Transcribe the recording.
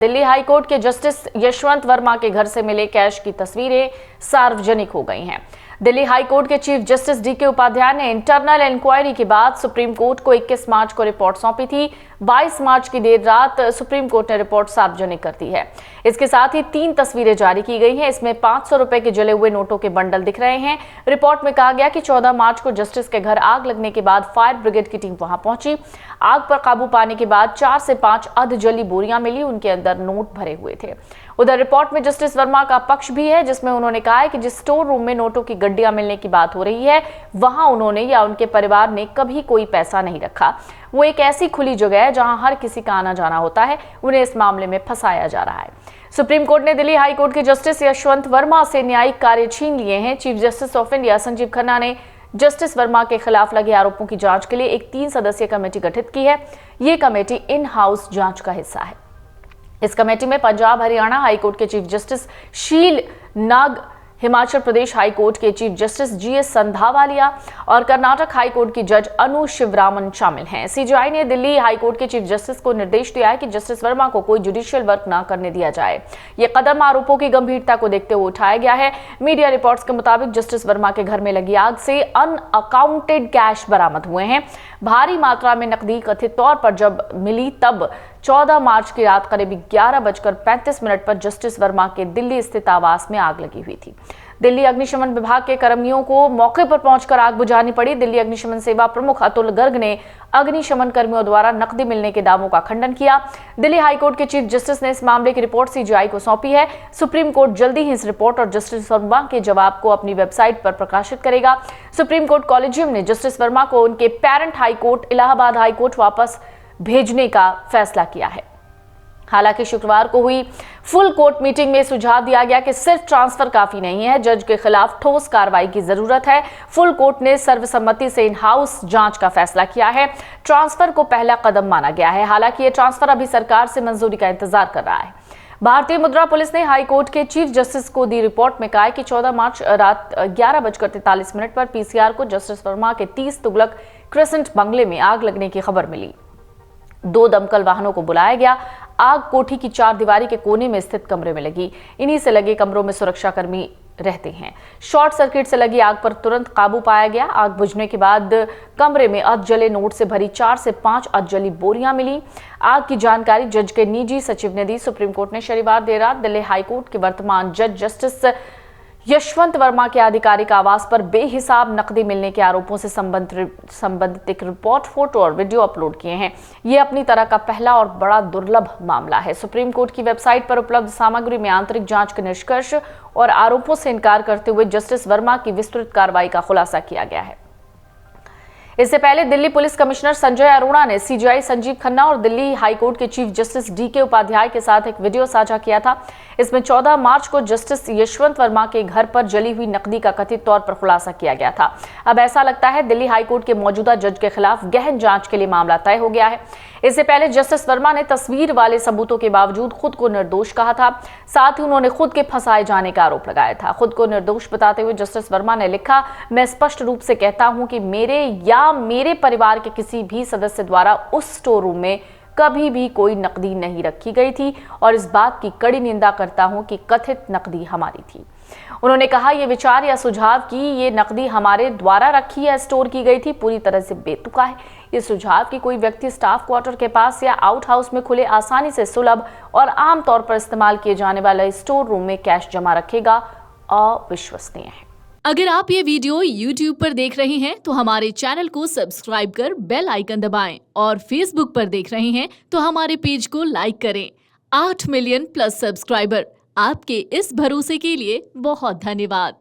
Delhi high court के justice Yashwant Verma के घर से मिले कैश की तस्वीरें सार्वजनिक हो गई हैं। दिल्ली हाईकोर्ट के चीफ जस्टिस डीके उपाध्याय ने इंटरनल इंक्वायरी के बाद सुप्रीम कोर्ट को 21 मार्च को रिपोर्ट सौंपी थी। 22 मार्च की देर रात सुप्रीम कोर्ट ने रिपोर्ट सार्वजनिक कर दी है। इसके साथ ही 3 तस्वीरें जारी की गई हैं। इसमें 500 रुपए के जले हुए नोटों के बंडल दिख रहे हैं। रिपोर्ट में कहा गया कि 14 मार्च को जस्टिस के घर आग लगने के बाद फायर ब्रिगेड की टीम वहां पहुंची। आग पर काबू पाने के बाद 4 से 5 अर्ध जली बोरियां मिली, उनके अंदर नोट भरे हुए थे। उधर रिपोर्ट में जस्टिस वर्मा का पक्ष भी है, जिसमें उन्होंने कहा है कि जिस स्टोर रूम में नोटों की गड्डियां मिलने की बात हो रही है, वहां उन्होंने या उनके परिवार ने कभी कोई पैसा नहीं रखा। वो एक ऐसी खुली जगह है जहां हर किसी का आना जाना होता है। उन्हें इस मामले में फंसाया जा रहा है। सुप्रीम कोर्ट ने दिल्ली हाई कोर्ट के जस्टिस यशवंत वर्मा से न्यायिक कार्य छीन लिए हैं। Chief justice of India Sanjeev Khanna ने जस्टिस वर्मा के खिलाफ लगे आरोपों की जांच के लिए एक 3 सदस्यीय कमेटी गठित की है। ये कमेटी इन हाउस जांच का हिस्सा है। इस कमेटी में पंजाब हरियाणा हाईकोर्ट के चीफ जस्टिस शील नाग, हिमाचल प्रदेश हाईकोर्ट के चीफ जस्टिस जीएस संधावालिया और कर्नाटक हाईकोर्ट की जज अनु शिवरामन शामिल हैं। सीजेआई ने दिल्ली हाईकोर्ट के चीफ जस्टिस को निर्देश दिया है कि जस्टिस वर्मा को कोई जुडिशियल वर्क न करने दिया जाए। यह कदम आरोपों की गंभीरता को देखते हुए उठाया गया है। मीडिया रिपोर्ट्स के मुताबिक जस्टिस वर्मा के घर में लगी आग से अनअकाउंटेड कैश बरामद हुए हैं। भारी मात्रा में नकदी कथित तौर पर जब मिली तब 14 मार्च की रात करीब 11:35 पर जस्टिस वर्मा के दिल्ली स्थित आवास में आग लगी हुई थी। दिल्ली अग्निशमन विभाग के कर्मियों को मौके पर पहुंचकर आग बुझानी पड़ी। दिल्ली अग्निशमन सेवा प्रमुख अतुल गर्ग ने अग्निशमन कर्मियों द्वारा नकदी मिलने के दावों का खंडन किया। दिल्ली हाईकोर्ट के चीफ जस्टिस ने इस मामले की रिपोर्ट सीजेआई को सौंपी है। सुप्रीम कोर्ट जल्दी ही इस रिपोर्ट और जस्टिस वर्मा के जवाब को अपनी वेबसाइट पर प्रकाशित करेगा। सुप्रीम कोर्ट कॉलेजियम ने जस्टिस वर्मा को उनके पेरेंट हाईकोर्ट इलाहाबाद हाईकोर्ट वापस भेजने का फैसला किया है। हालांकि शुक्रवार को हुई फुल कोर्ट मीटिंग में सुझाव दिया गया कि सिर्फ ट्रांसफर काफी नहीं है, जज के खिलाफ ठोस कार्रवाई की जरूरत है। फुल कोर्ट ने सर्वसम्मति से इन हाउस जांच का फैसला किया है। ट्रांसफर को पहला कदम माना गया है। हालांकि ये ट्रांसफर अभी सरकार से मंजूरी का इंतजार कर रहा है। भारतीय मुद्रा पुलिस ने हाई कोर्ट के चीफ जस्टिस को दी रिपोर्ट में कहा है कि 14 मार्च रात 11:43 पर पीसीआर को जस्टिस वर्मा के 30 तुगलक क्रेसेंट बंगले में आग लगने की खबर मिली। 2 दमकल वाहनों को बुलाया गया। आग कोठी की 4 दीवारी के कोने में स्थित कमरे में लगी। इन्हीं से लगे कमरों में सुरक्षाकर्मी रहते हैं। शॉर्ट सर्किट से लगी आग पर तुरंत काबू पाया गया। आग बुझने के बाद कमरे में अर्ध जले नोट से भरी 4 से 5 अर्ध जली बोरियां मिली। आग की जानकारी जज के निजी सचिव ने दी। सुप्रीम कोर्ट ने शनिवार देर रात दिल्ली हाईकोर्ट के वर्तमान जज जस्टिस यशवंत वर्मा के आधिकारिक आवास पर बेहिसाब नकदी मिलने के आरोपों से संबंधित एक रिपोर्ट, फोटो और वीडियो अपलोड किए हैं। ये अपनी तरह का पहला और बड़ा दुर्लभ मामला है। सुप्रीम कोर्ट की वेबसाइट पर उपलब्ध सामग्री में आंतरिक जांच के निष्कर्ष और आरोपों से इनकार करते हुए जस्टिस वर्मा की विस्तृत कार्रवाई का खुलासा किया गया है। इससे पहले दिल्ली पुलिस कमिश्नर संजय अरोड़ा ने सीजेआई संजीव खन्ना और दिल्ली हाईकोर्ट के चीफ जस्टिस डीके उपाध्याय के साथ एक वीडियो साझा किया था। इसमें 14 मार्च को जस्टिस यशवंत वर्मा के घर पर जली हुई नकदी का कथित तौर पर खुलासा किया गया था। अब ऐसा लगता है दिल्ली हाईकोर्ट के मौजूदा जज के खिलाफ गहन जांच के लिए मामला तय हो गया है। इससे पहले जस्टिस वर्मा ने तस्वीर वाले सबूतों के बावजूद खुद को निर्दोष कहा था। साथ ही उन्होंने खुद के फंसाए जाने का आरोप लगाया था। खुद को निर्दोष बताते हुए जस्टिस वर्मा ने लिखा, मैं स्पष्ट रूप से कहता हूं कि मेरे या मेरे परिवार के किसी भी सदस्य द्वारा उस स्टोर रूम में कभी भी कोई नकदी नहीं रखी गई थी और इस बात की कड़ी निंदा करता हूं कि कथित नकदी हमारी थी। उन्होंने कहा, यह विचार या सुझाव कि ये नकदी हमारे द्वारा रखी या स्टोर की गई थी पूरी तरह से बेतुका है। ये सुझाव कि कोई व्यक्ति स्टाफ क्वार्टर के पास या आउट हाउस में खुले आसानी से सुलभ और आम तौर पर इस्तेमाल किए जाने वाले स्टोर रूम में कैश जमा रखेगा, अविश्वसनीय है। अगर आप ये वीडियो YouTube पर देख रहे हैं तो हमारे चैनल को सब्सक्राइब कर बेल आइकन दबाएं और Facebook पर देख रहे हैं तो हमारे पेज को लाइक करें। 8 मिलियन प्लस सब्सक्राइबर, आपके इस भरोसे के लिए बहुत धन्यवाद।